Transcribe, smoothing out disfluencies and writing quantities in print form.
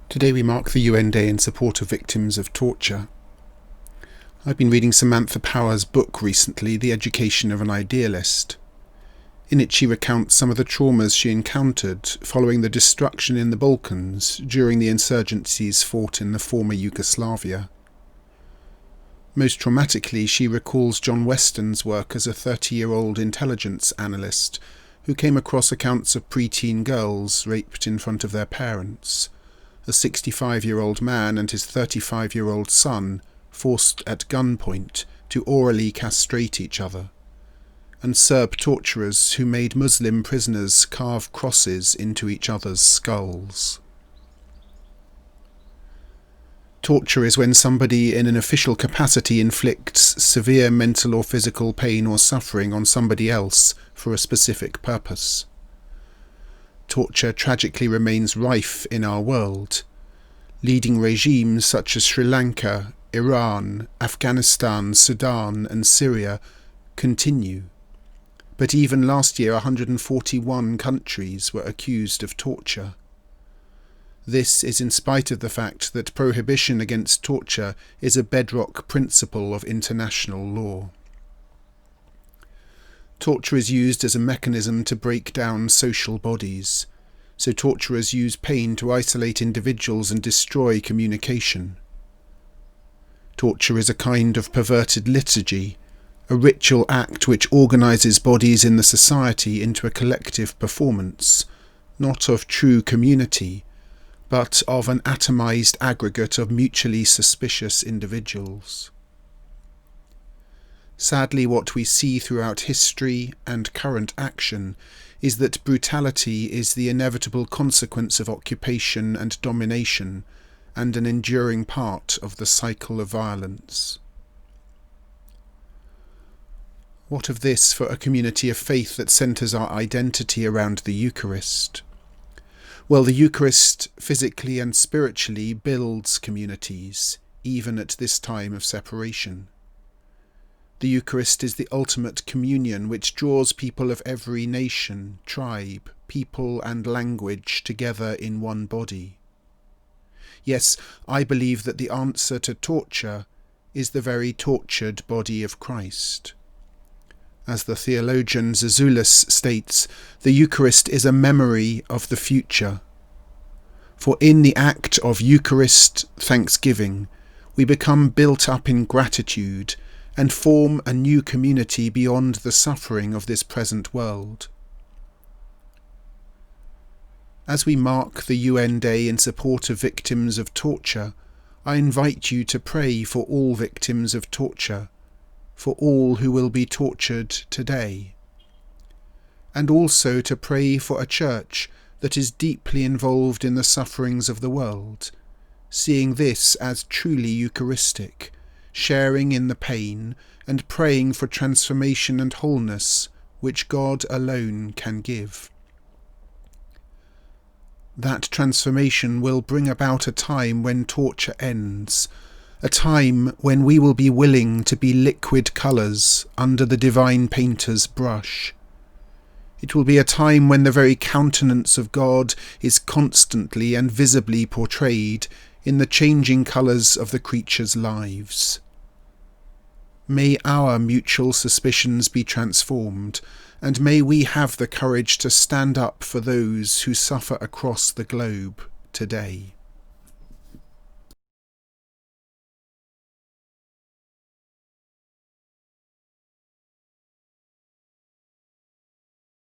Today we mark the UN Day in support of victims of torture. I've been reading Samantha Power's book recently, The Education of an Idealist. In it she recounts some of the traumas she encountered following the destruction in the Balkans during the insurgencies fought in the former Yugoslavia. Most traumatically, she recalls John Weston's work as a 30-year-old intelligence analyst who came across accounts of preteen girls raped in front of their parents, a 65-year-old man and his 35-year-old son forced at gunpoint to orally castrate each other, and Serb torturers who made Muslim prisoners carve crosses into each other's skulls. Torture is when somebody in an official capacity inflicts severe mental or physical pain or suffering on somebody else for a specific purpose. Torture tragically remains rife in our world. Leading regimes such as Sri Lanka, Iran, Afghanistan, Sudan and Syria continue. But even last year 141 countries were accused of torture. This is in spite of the fact that prohibition against torture is a bedrock principle of international law. Torture is used as a mechanism to break down social bodies, so torturers use pain to isolate individuals and destroy communication. Torture is a kind of perverted liturgy, a ritual act which organises bodies in the society into a collective performance, not of true community, but of an atomised aggregate of mutually suspicious individuals. Sadly, what we see throughout history and current action is that brutality is the inevitable consequence of occupation and domination, and an enduring part of the cycle of violence. What of this for a community of faith that centres our identity around the Eucharist? Well, the Eucharist, physically and spiritually, builds communities, even at this time of separation. The Eucharist is the ultimate communion which draws people of every nation, tribe, people and language together in one body. Yes, I believe that the answer to torture is the very tortured body of Christ. As the theologian Zazoulis states, the Eucharist is a memory of the future. For in the act of Eucharist thanksgiving, we become built up in gratitude and form a new community beyond the suffering of this present world. As we mark the UN Day in support of victims of torture, I invite you to pray for all victims of torture, for all who will be tortured today, and also to pray for a church that is deeply involved in the sufferings of the world, seeing this as truly Eucharistic, sharing in the pain and praying for transformation and wholeness which God alone can give. That transformation will bring about a time when torture ends, a time when we will be willing to be liquid colours under the divine painter's brush. It will be a time when the very countenance of God is constantly and visibly portrayed in the changing colours of the creatures' lives. May our mutual suspicions be transformed, and may we have the courage to stand up for those who suffer across the globe today.